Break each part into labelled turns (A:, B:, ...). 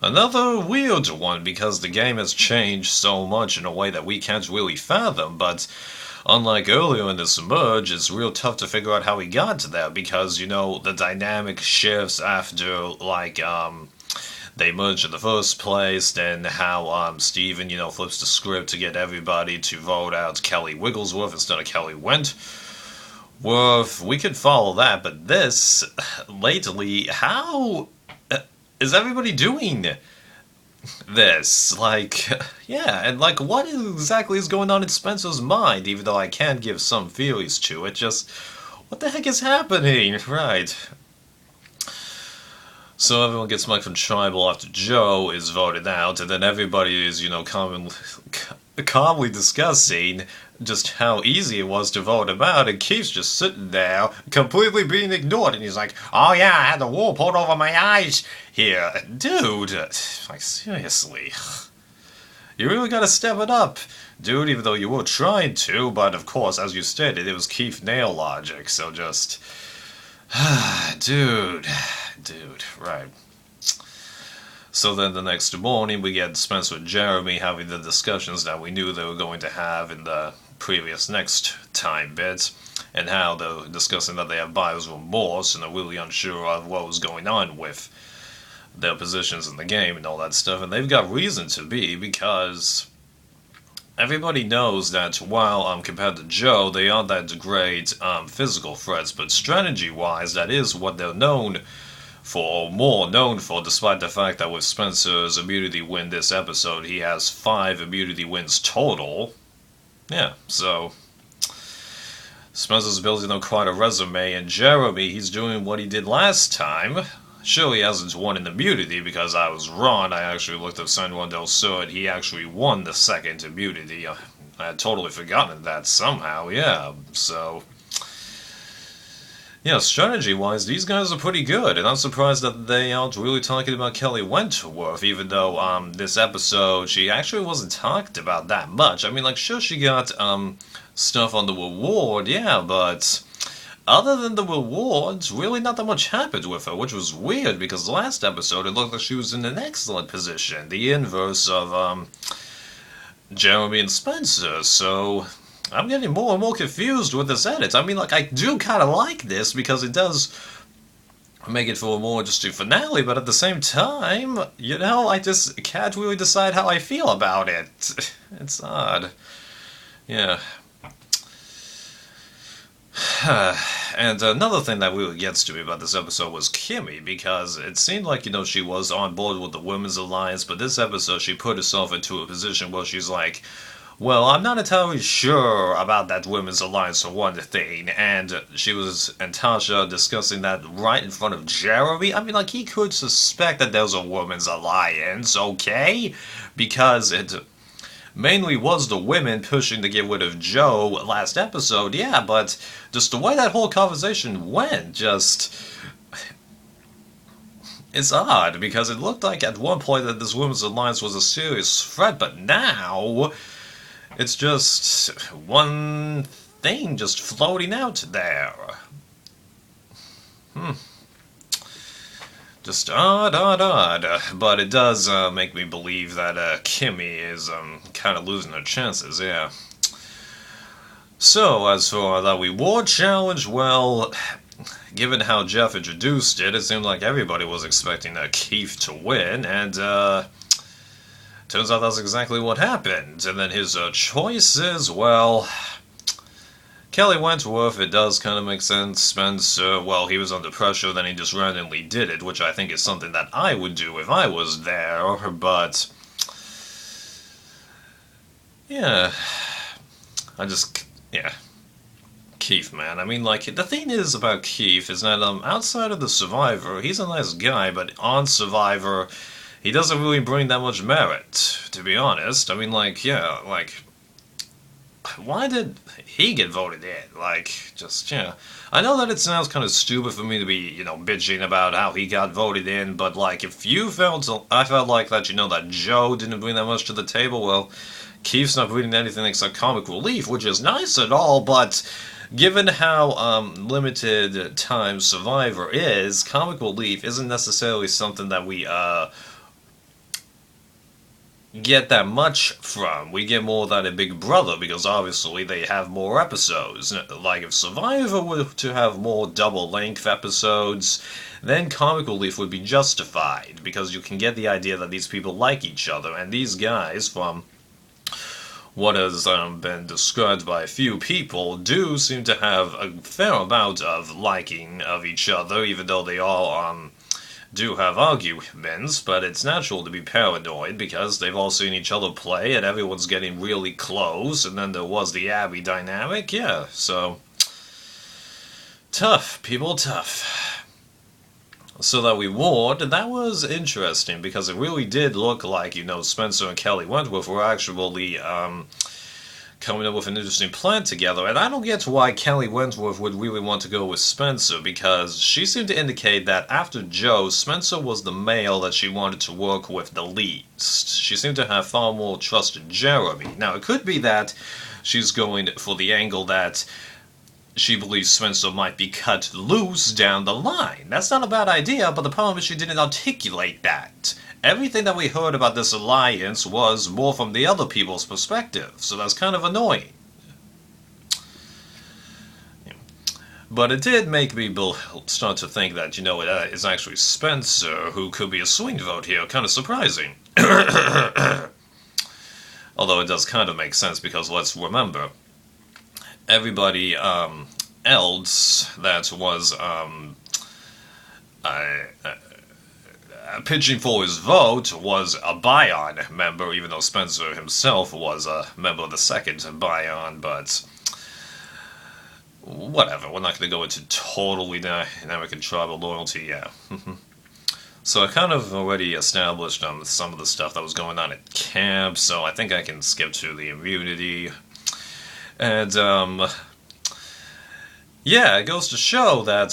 A: Another weird one because the game has changed so much in a way that we can't really fathom, but unlike earlier in this merge, it's real tough to figure out how we got to there because, the dynamic shifts after, they merged in the first place, then how, Steven, flips the script to get everybody to vote out Kelly Wigglesworth instead of Kelly Wentworth. We could follow that, but this, lately, how is everybody doing this? Yeah, and what exactly is going on in Spencer's mind, even though I can give some theories to it, just, what the heck is happening? Right. So everyone gets Mike from Tribal after Joe is voted out, and then everybody is, calmly discussing just how easy it was to vote him out, and Keith's just sitting there, completely being ignored, and he's like, "Oh yeah, I had the wool pulled over my eyes here." Dude, seriously. You really gotta step it up, dude, even though you were trying to, but of course, as you stated, it was Keith Nail logic, so just... dude, right. So then the next morning we get Spencer and Jeremy having the discussions that we knew they were going to have in the previous next time bit, and how they're discussing that they have buyer's remorse and are really unsure of what was going on with their positions in the game and all that stuff, and they've got reason to be because everybody knows that while compared to Joe, they aren't that great physical threats, but strategy-wise, that is what they're known for, or more known for, despite the fact that with Spencer's immunity win this episode, he has 5 immunity wins total. Yeah, so Spencer's building up quite a resume, and Jeremy, he's doing what he did last time. Sure, he hasn't won in immunity because I was wrong. I actually looked up San Juan del Sur, and he actually won the second immunity. I had totally forgotten that somehow, yeah. So, yeah, strategy-wise, these guys are pretty good, and I'm surprised that they aren't really talking about Kelly Wentworth, even though, this episode, she actually wasn't talked about that much. I mean, sure, she got, stuff on the reward, yeah, but other than the rewards, really not that much happened with her, which was weird because last episode it looked like she was in an excellent position, the inverse of Jeremy and Spencer. So I'm getting more and more confused with this edit. I mean, I do kind of like this because it does make it for a more interesting finale, but at the same time, I just can't really decide how I feel about it. It's odd. Yeah. And another thing that really gets to me about this episode was Kimmy, because it seemed like, she was on board with the Women's Alliance, but this episode she put herself into a position where she's like, well, I'm not entirely sure about that Women's Alliance for one thing, and she was, and Tasha, discussing that right in front of Jeremy. I mean, he could suspect that there's a Women's Alliance, okay? Because it mainly was the women pushing to get rid of Joe last episode, yeah, but just the way that whole conversation went, it's odd, because it looked like at one point that this Women's Alliance was a serious threat, but now it's just one thing just floating out there. Just odd. But it does make me believe that Kimmy is kind of losing her chances, yeah. So, as for the reward challenge, well, given how Jeff introduced it, it seemed like everybody was expecting Keith to win, and turns out that's exactly what happened. And then his choices, well, Kelly Wentworth, it does kind of make sense. Spencer, well, he was under pressure, then he just randomly did it, which I think is something that I would do if I was there, but yeah, yeah. Keith, man. I mean, the thing is about Keith is that, outside of the Survivor, he's a nice guy, but on Survivor, he doesn't really bring that much merit, to be honest. I mean, why did he get voted in? I know that it sounds kind of stupid for me to be, bitching about how he got voted in, but, if you I felt like that, that Joe didn't bring that much to the table, well, Keith's not bringing anything except comic relief, which is nice and all, but given how, limited time Survivor is, comic relief isn't necessarily something that we, get that much from. We get more than a Big Brother because obviously they have more episodes. Like if Survivor were to have more double-length episodes, then Comic Relief would be justified because you can get the idea that these people like each other, and these guys, from what has been described by a few people, do seem to have a fair amount of liking of each other, even though they all do have arguments, but it's natural to be paranoid because they've all seen each other play and everyone's getting really close, and then there was the Abby dynamic, yeah, so tough, people tough. So that we warned, and that was interesting because it really did look like, Spencer and Kelly Wentworth were actually coming up with an interesting plan together. And I don't get why Kelly Wentworth would really want to go with Spencer, because she seemed to indicate that after Joe, Spencer was the male that she wanted to work with the least. She seemed to have far more trust in Jeremy. Now, it could be that she's going for the angle that she believes Spencer might be cut loose down the line. That's not a bad idea, but the problem is she didn't articulate that. Everything that we heard about this alliance was more from the other people's perspective, so that's kind of annoying. But it did make me start to think that, it is actually Spencer who could be a swing vote here. Kind of surprising. Although it does kind of make sense because let's remember, everybody else that was pitching for his vote was a Bion member, even though Spencer himself was a member of the second Bion, but whatever, we're not going to go into totally dynamic and tribal loyalty, yeah. So I kind of already established some of the stuff that was going on at camp, so I think I can skip to the immunity. And, yeah, it goes to show that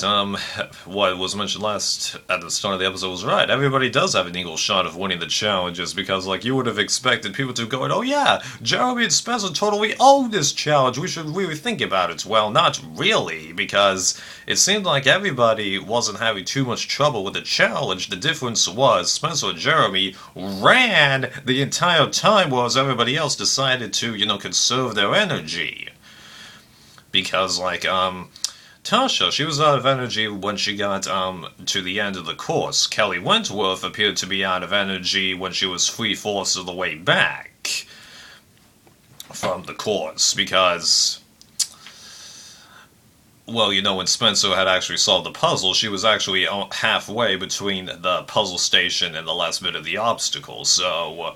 A: what was mentioned last at the start of the episode was right. Everybody does have an equal shot of winning the challenges because, like, you would have expected people to go, oh yeah, Jeremy and Spencer totally own this challenge. We should really think about it. Well, not really, because it seemed like everybody wasn't having too much trouble with the challenge. The difference was Spencer and Jeremy ran the entire time, whereas everybody else decided to, conserve their energy. Because, like, Tasha, she was out of energy when she got, to the end of the course. Kelly Wentworth appeared to be out of energy when she was 3/4 of the way back from the course, because, well, when Spencer had actually solved the puzzle, she was actually halfway between the puzzle station and the last bit of the obstacle, so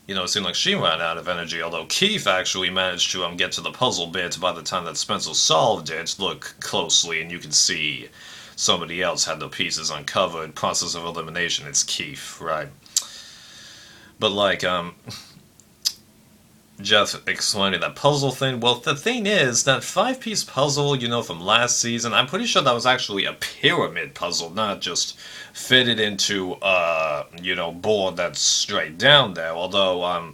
A: it seemed like she ran out of energy, although Keith actually managed to get to the puzzle bit by the time that Spencer solved it. Look closely and you can see somebody else had the pieces uncovered. Process of elimination, it's Keith, right? But like, Jeff explaining that puzzle thing, well, the thing is, that 5-piece puzzle, from last season, I'm pretty sure that was actually a pyramid puzzle, not just fitted into board that's straight down there, although,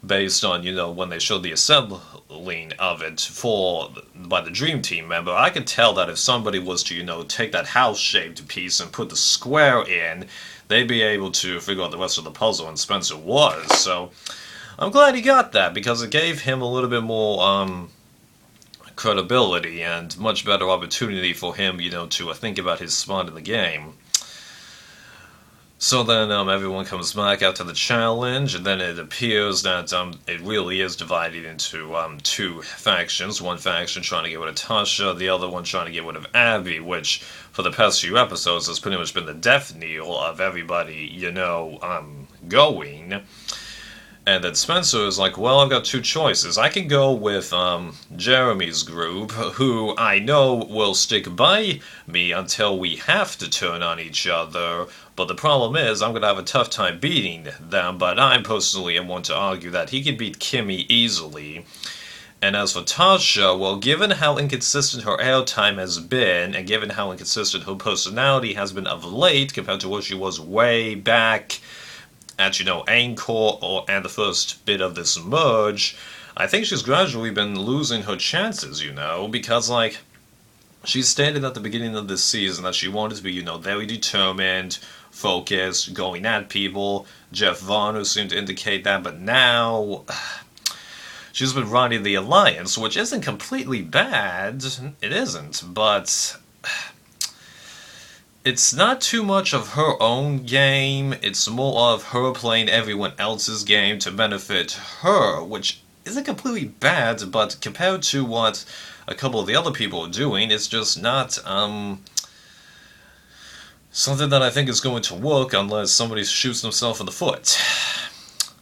A: based on, when they showed the assembling of it by the Dream Team member, I could tell that if somebody was to, take that house-shaped piece and put the square in, they'd be able to figure out the rest of the puzzle, and Spencer was, so I'm glad he got that, because it gave him a little bit more, credibility and much better opportunity for him, to think about his spot in the game. So then everyone comes back after the challenge, and then it appears that it really is divided into two factions. One faction trying to get rid of Tasha, the other one trying to get rid of Abby, which for the past few episodes has pretty much been the death knell of everybody, going. And then Spencer is like, well, I've got two choices. I can go with Jeremy's group, who I know will stick by me until we have to turn on each other. But the problem is, I'm going to have a tough time beating them. But I personally am one to argue that he can beat Kimmy easily. And as for Tasha, well, given how inconsistent her airtime has been, and given how inconsistent her personality has been of late compared to where she was way back at, Anchor and the first bit of this merge, I think she's gradually been losing her chances, because, she stated at the beginning of this season that she wanted to be, very determined, focus, going at people. Jeff Vaughn, who seemed to indicate that, but now she's been running the alliance, which isn't completely bad. It isn't, but it's not too much of her own game. It's more of her playing everyone else's game to benefit her, which isn't completely bad, but compared to what a couple of the other people are doing, it's just not something that I think is going to work unless somebody shoots themselves in the foot.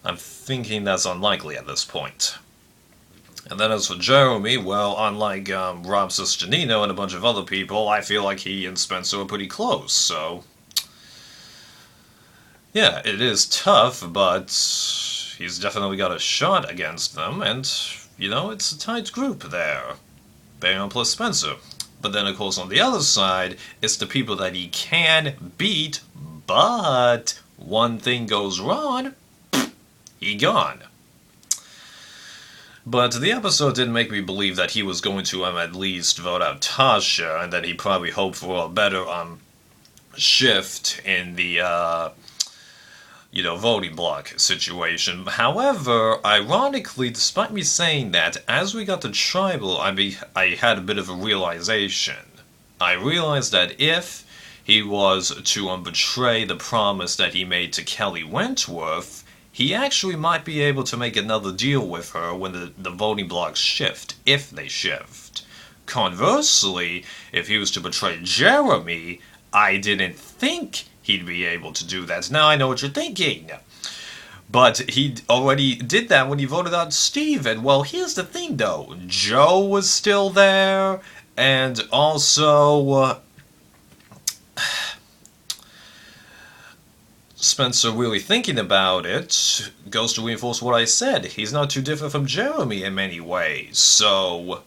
A: I'm thinking that's unlikely at this point. And then as for Jeremy, well, unlike Rob Sesjanino and a bunch of other people, I feel like he and Spencer are pretty close, so yeah, it is tough, but he's definitely got a shot against them, and, you know, it's a tight group there. Bayon plus Spencer. But then, of course, on the other side, it's the people that he can beat, but one thing goes wrong, he gone. But the episode didn't make me believe that he was going to at least vote out Tasha, and that he probably hoped for a better shift in the voting block situation. However, ironically, despite me saying that, as we got to Tribal, I had a bit of a realization. I realized that if he was to betray the promise that he made to Kelly Wentworth, he actually might be able to make another deal with her when the voting blocks shift, if they shift. Conversely, if he was to betray Jeremy, I didn't think he'd be able to do that. Now I know what you're thinking. But he already did that when he voted out Steve. And, well, here's the thing, though. Joe was still there, and also Spencer really thinking about it goes to reinforce what I said. He's not too different from Jeremy in many ways. So,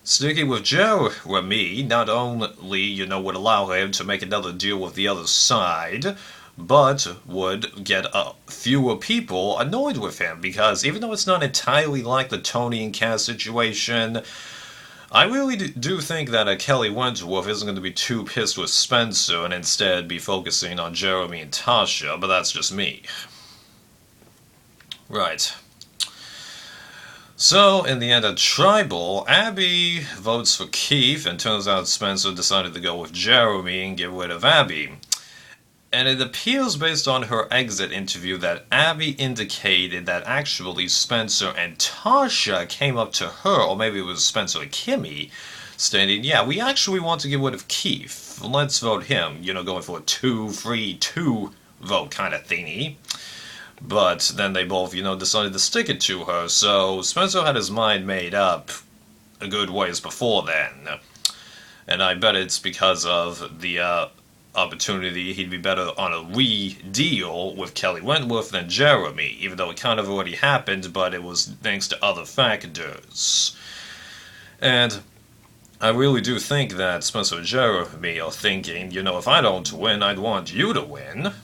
A: sticking with Jeremy not only, would allow him to make another deal with the other side, but would get fewer people annoyed with him, because even though it's not entirely like the Tony and Cass situation, I really do think that Kelly Wentworth isn't going to be too pissed with Spencer and instead be focusing on Jeremy and Tasha, but that's just me. Right. So, in the end at Tribal, Abby votes for Keith, and turns out Spencer decided to go with Jeremy and get rid of Abby. And it appears based on her exit interview that Abby indicated that actually Spencer and Tasha came up to her, or maybe it was Spencer and Kimmy, stating, yeah, we actually want to get rid of Keith. Let's vote him, going for a 2-3-2 vote kind of thingy. But then they both, decided to stick it to her, so Spencer had his mind made up a good ways before then. And I bet it's because of the opportunity he'd be better on a re-deal with Kelly Wentworth than Jeremy, even though it kind of already happened, but it was thanks to other factors. And I really do think that Spencer and Jeremy are thinking, if I don't win, I'd want you to win.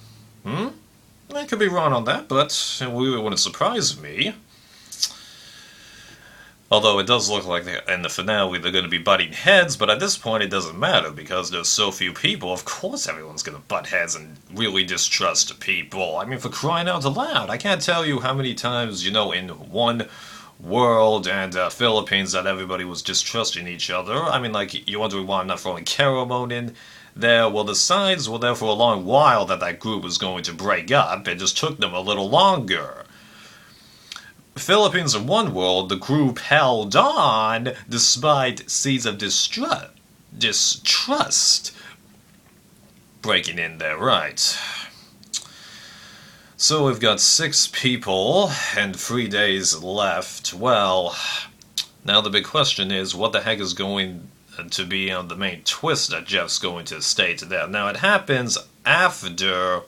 A: I could be wrong on that, but it really wouldn't surprise me. Although it does look like in the finale they're going to be butting heads, but at this point it doesn't matter because there's so few people. Of course everyone's going to butt heads and really distrust people. I mean, for crying out loud, I can't tell you how many times, in one world and Philippines that everybody was distrusting each other. I mean, like, you're wondering why I'm not throwing Caramon in there. Well, the signs were there for a long while that group was going to break up. It just took them a little longer. Philippines in one world, the group held on despite seeds of distrust breaking in there, right? So we've got 6 people and 3 days left. Well, now the big question is, what the heck is going to be on the main twist that Jeff's going to state there? Now, it happens after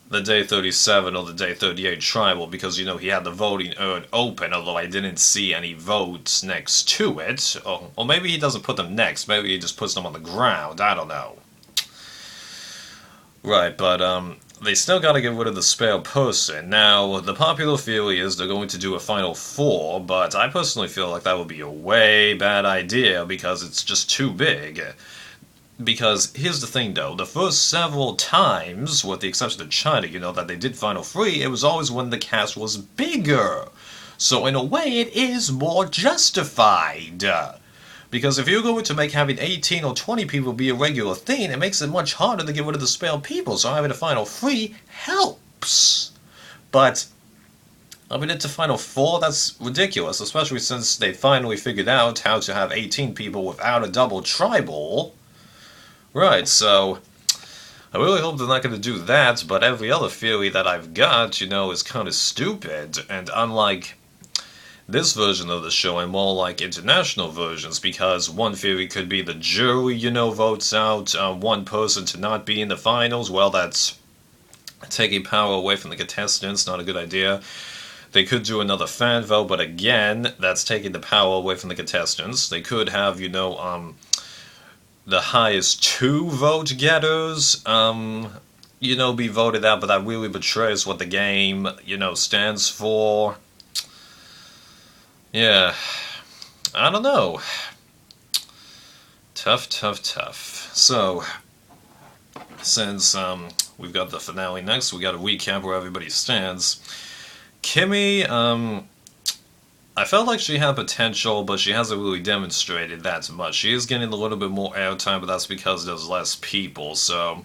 A: the day 37 or the day 38 tribal, because, he had the voting urn open, although I didn't see any votes next to it. Or maybe he doesn't put them next, maybe he just puts them on the ground, I don't know. Right, but, they still gotta get rid of the spare person. Now, the popular theory is they're going to do a final 4, but I personally feel like that would be a way bad idea, because it's just too big. Because here's the thing though, the first several times, with the exception of China, that they did Final Three, it was always when the cast was bigger. So in a way, it is more justified. Because if you're going to make having 18 or 20 people be a regular thing, it makes it much harder to get rid of the spare people, so having a Final Three helps. But having it to Final Four, that's ridiculous, especially since they finally figured out how to have 18 people without a double tribal. Right, so I really hope they're not going to do that, but every other theory that I've got, is kind of stupid, and unlike this version of the show, I'm more like international versions, because one theory could be the jury, votes out one person to not be in the finals. Well, that's taking power away from the contestants, not a good idea. They could do another fan vote, but again, that's taking the power away from the contestants. They could have, the highest two vote getters, be voted out, but that really betrays what the game, stands for. Yeah, I don't know. Tough. So, since we've got the finale next, we got to recap where everybody stands. Kimmy, I felt like she had potential, but she hasn't really demonstrated that much. She is getting a little bit more airtime, but that's because there's less people, so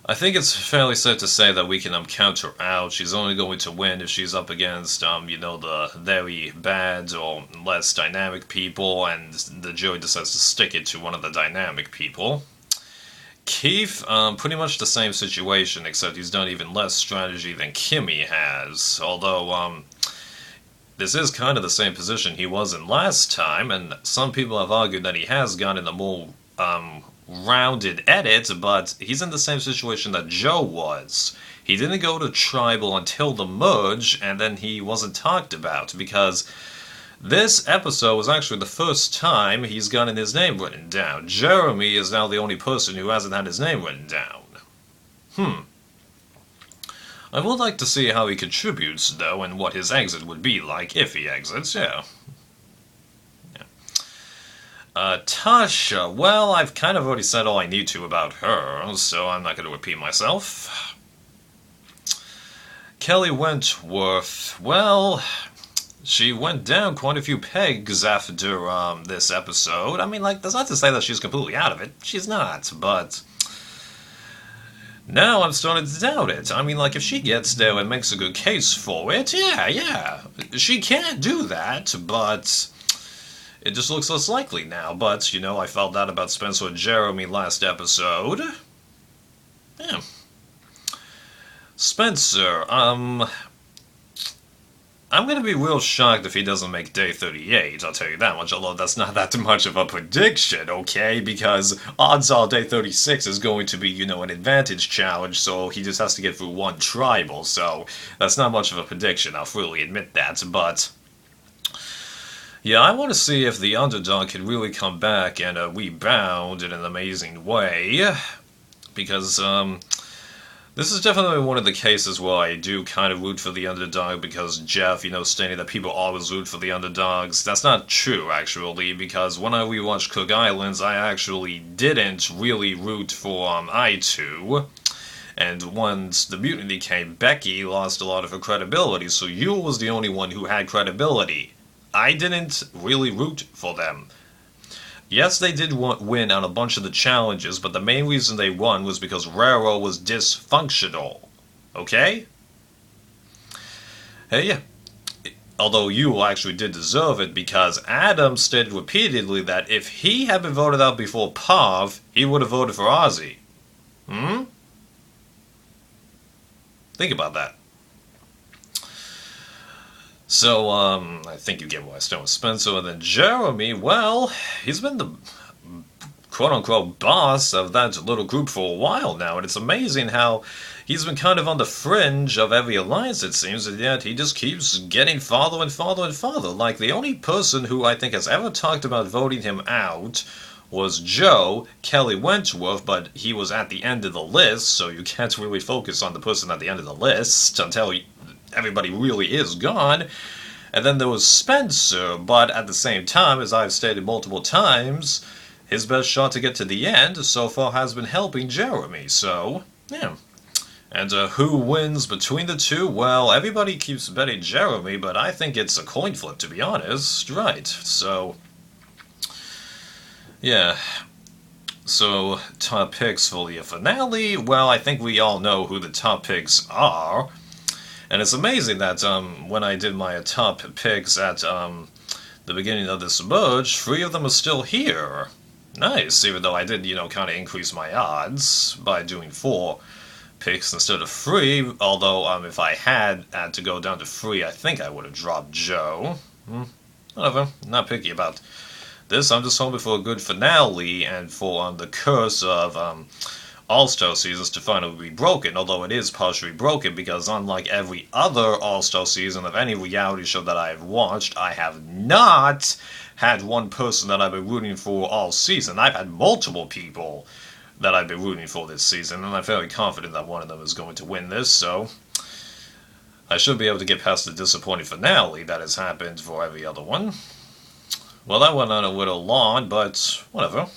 A: I think it's fairly safe to say that we can count her out. She's only going to win if she's up against, the very bad or less dynamic people, and the jury decides to stick it to one of the dynamic people. Keith, pretty much the same situation, except he's done even less strategy than Kimmy has. Although, this is kind of the same position he was in last time, and some people have argued that he has gotten a more, rounded edit, but he's in the same situation that Joe was. He didn't go to tribal until the merge, and then he wasn't talked about, because this episode was actually the first time he's gotten his name written down. Jeremy is now the only person who hasn't had his name written down. I would like to see how he contributes, though, and what his exit would be like if he exits, yeah. Tasha, well, I've kind of already said all I need to about her, so I'm not going to repeat myself. Kelly Wentworth, well, she went down quite a few pegs after this episode. I mean, that's not to say that she's completely out of it. She's not, but now I'm starting to doubt it. I mean, if she gets there and makes a good case for it, yeah, she can't do that, but it just looks less likely now. But, I felt that about Spencer and Jeremy last episode. Yeah. Spencer, I'm gonna be real shocked if he doesn't make day 38, I'll tell you that much, although that's not that much of a prediction, okay? Because odds are day 36 is going to be, an advantage challenge, so he just has to get through one tribal, so that's not much of a prediction, I'll freely admit that, but yeah, I want to see if the underdog can really come back and rebound in an amazing way, because this is definitely one of the cases where I do kind of root for the underdog, because Jeff, stating that people always root for the underdogs. That's not true, actually, because when I rewatched Cook Islands, I actually didn't really root for I2. And once the mutiny came, Becky lost a lot of her credibility, so Yule was the only one who had credibility. I didn't really root for them. Yes, they did win on a bunch of the challenges, but the main reason they won was because Raro was dysfunctional. Okay? Hey, yeah. Although you actually did deserve it, because Adam stated repeatedly that if he had been voted out before Pav, he would have voted for Ozzy. Think about that. So, I think you get why I stand with Spencer. And then Jeremy, well, he's been the quote-unquote boss of that little group for a while now, and it's amazing how he's been kind of on the fringe of every alliance, it seems, and yet he just keeps getting farther and farther and farther. Like, the only person who I think has ever talked about voting him out was Joe, Kelly Wentworth, but he was at the end of the list, so you can't really focus on the person at the end of the list until everybody really is gone. And then there was Spencer, but at the same time, as I've stated multiple times, his best shot to get to the end so far has been helping Jeremy, so, yeah. And who wins between the two? Well, everybody keeps betting Jeremy, but I think it's a coin flip, to be honest. Right, so, yeah. So, top picks for the finale, well, I think we all know who the top picks are. And it's amazing that when I did my top picks at the beginning of this merge, 3 of them are still here. Nice, even though I did, kind of increase my odds by doing 4 picks instead of 3. Although, if I had to go down to 3, I think I would have dropped Joe. Whatever, not picky about this. I'm just hoping for a good finale and for the curse of All-Star seasons to finally be broken, although it is partially broken because unlike every other All-Star season of any reality show that I have watched, I have not had one person that I've been rooting for all season. I've had multiple people that I've been rooting for this season, and I'm fairly confident that one of them is going to win this, so I should be able to get past the disappointing finale that has happened for every other one. Well, that went on a little long, but whatever.